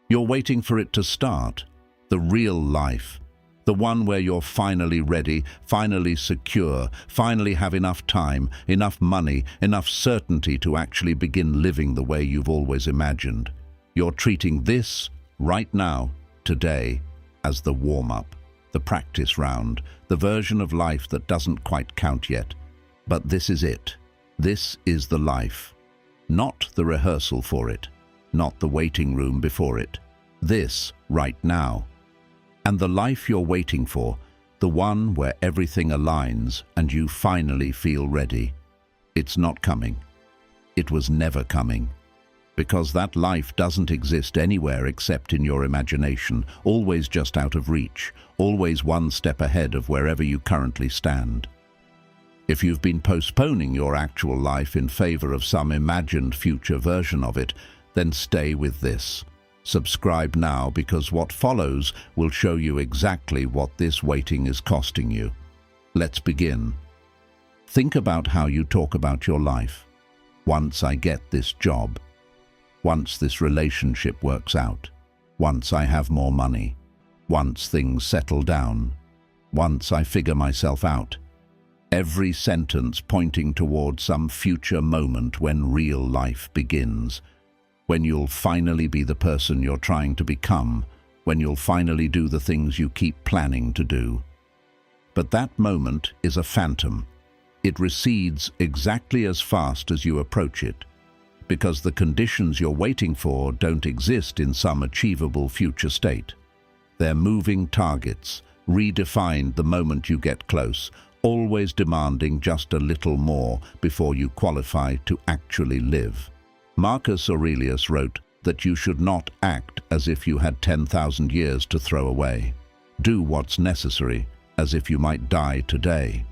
You're waiting for it to start, the real life, the one where you're finally ready, finally secure, finally have enough time, enough money, enough certainty to actually begin living the way you've always imagined. You're treating this, right now, today, as the warm-up, the practice round, the version of life that doesn't quite count yet. But this is it. This is the life. Not the rehearsal for it, not the waiting room before it. This, right now. And the life you're waiting for, the one where everything aligns and you finally feel ready. It's not coming. It was never coming. Because that life doesn't exist anywhere except in your imagination, always just out of reach, always one step ahead of wherever you currently stand. If you've been postponing your actual life in favor of some imagined future version of it, then stay with this. Subscribe now, because what follows will show you exactly what this waiting is costing you. Let's begin. Think about how you talk about your life. Once I get this job. Once this relationship works out. Once I have more money. Once things settle down. Once I figure myself out. Every sentence pointing toward some future moment when real life begins. When you'll finally be the person you're trying to become, when you'll finally do the things you keep planning to do. But that moment is a phantom. It recedes exactly as fast as you approach it, because the conditions you're waiting for don't exist in some achievable future state. They're moving targets, redefined the moment you get close, always demanding just a little more before you qualify to actually live. Marcus Aurelius wrote that you should not act as if you had 10,000 years to throw away. Do what's necessary, as if you might die today.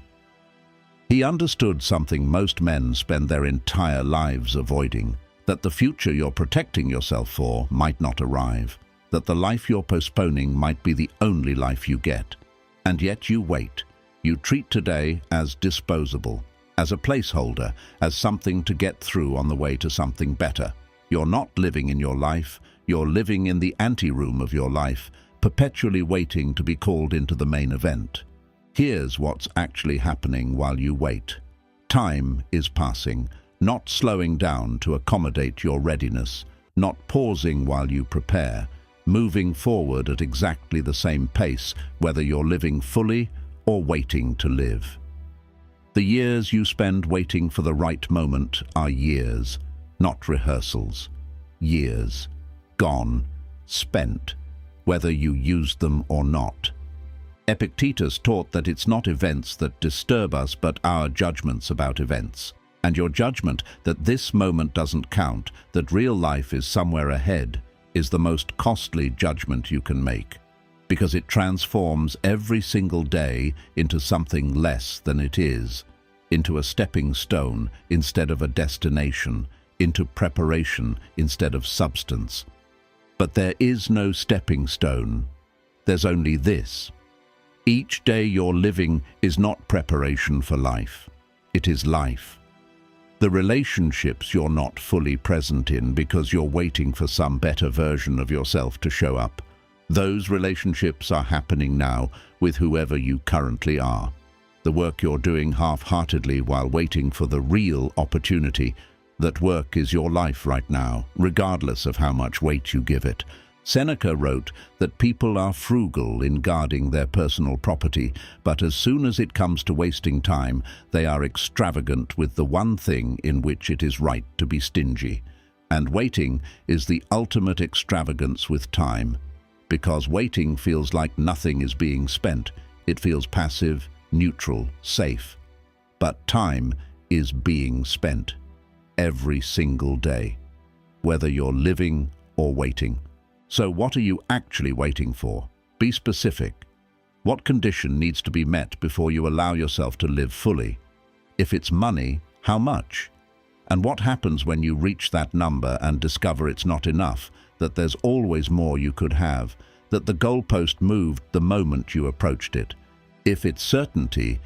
He understood something most men spend their entire lives avoiding, that the future you're protecting yourself for might not arrive, that the life you're postponing might be the only life you get. And yet you wait. You treat today as disposable, as a placeholder, as something to get through on the way to something better. You're not living in your life, you're living in the anteroom of your life, perpetually waiting to be called into the main event. Here's what's actually happening while you wait. Time is passing, not slowing down to accommodate your readiness, not pausing while you prepare, moving forward at exactly the same pace, whether you're living fully or waiting to live. The years you spend waiting for the right moment are years, not rehearsals. Years. Gone. Spent. Whether you used them or not. Epictetus taught that it's not events that disturb us, but our judgments about events. And your judgment that this moment doesn't count, that real life is somewhere ahead, is the most costly judgment you can make. Because it transforms every single day into something less than it is, into a stepping stone instead of a destination, into preparation instead of substance. But there is no stepping stone. There's only this. Each day you're living is not preparation for life. It is life. The relationships you're not fully present in because you're waiting for some better version of yourself to show up. Those relationships are happening now with whoever you currently are. The work you're doing half-heartedly while waiting for the real opportunity. That work is your life right now, regardless of how much weight you give it. Seneca wrote that people are frugal in guarding their personal property, but as soon as it comes to wasting time, they are extravagant with the one thing in which it is right to be stingy. And waiting is the ultimate extravagance with time. Because waiting feels like nothing is being spent. It feels passive, neutral, safe. But time is being spent. Every single day. Whether you're living or waiting. So what are you actually waiting for? Be specific. What condition needs to be met before you allow yourself to live fully? If it's money, how much? And what happens when you reach that number and discover it's not enough, that there's always more you could have, that the goalpost moved the moment you approached it? If it's certainty,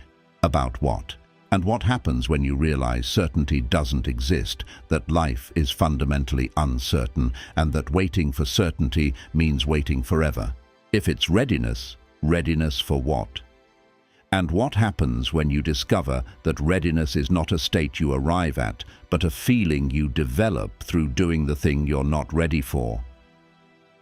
about what? And what happens when you realize certainty doesn't exist, that life is fundamentally uncertain, and that waiting for certainty means waiting forever? If it's readiness, readiness for what? And what happens when you discover that readiness is not a state you arrive at, but a feeling you develop through doing the thing you're not ready for?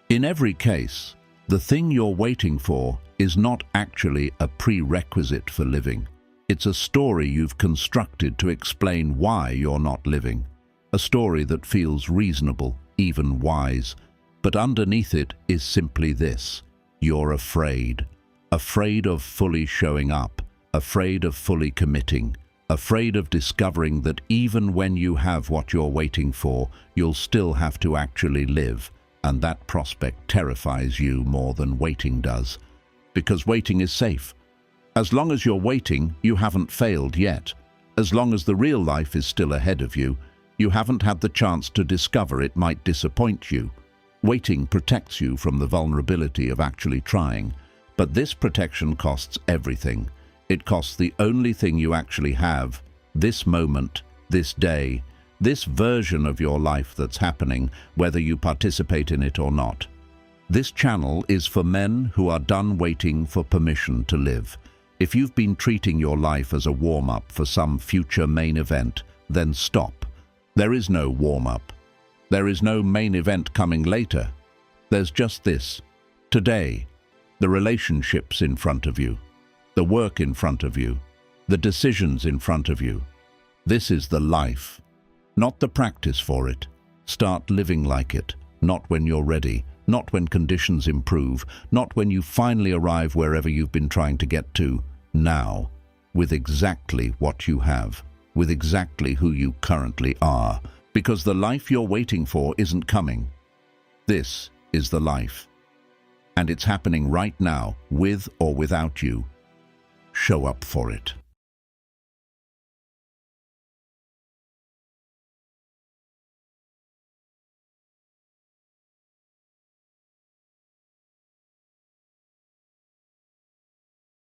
In every case, the thing you're waiting for is not actually a prerequisite for living. It's a story you've constructed to explain why you're not living. A story that feels reasonable, even wise. But underneath it is simply this: you're afraid. Afraid of fully showing up, afraid of fully committing, afraid of discovering that even when you have what you're waiting for, you'll still have to actually live, and that prospect terrifies you more than waiting does. Because waiting is safe. As long as you're waiting, you haven't failed yet. As long as the real life is still ahead of you, you haven't had the chance to discover it might disappoint you. Waiting protects you from the vulnerability of actually trying. But this protection costs everything. It costs the only thing you actually have, this moment, this day, this version of your life that's happening, whether you participate in it or not. This channel is for men who are done waiting for permission to live. If you've been treating your life as a warm-up for some future main event, then stop. There is no warm-up. There is no main event coming later. There's just this: today. The relationships in front of you, the work in front of you, the decisions in front of you. This is the life, not the practice for it. Start living like it, not when you're ready, not when conditions improve, not when you finally arrive wherever you've been trying to get to. Now, with exactly what you have, with exactly who you currently are, because the life you're waiting for isn't coming. This is the life. And it's happening right now, with or without you. Show up for it.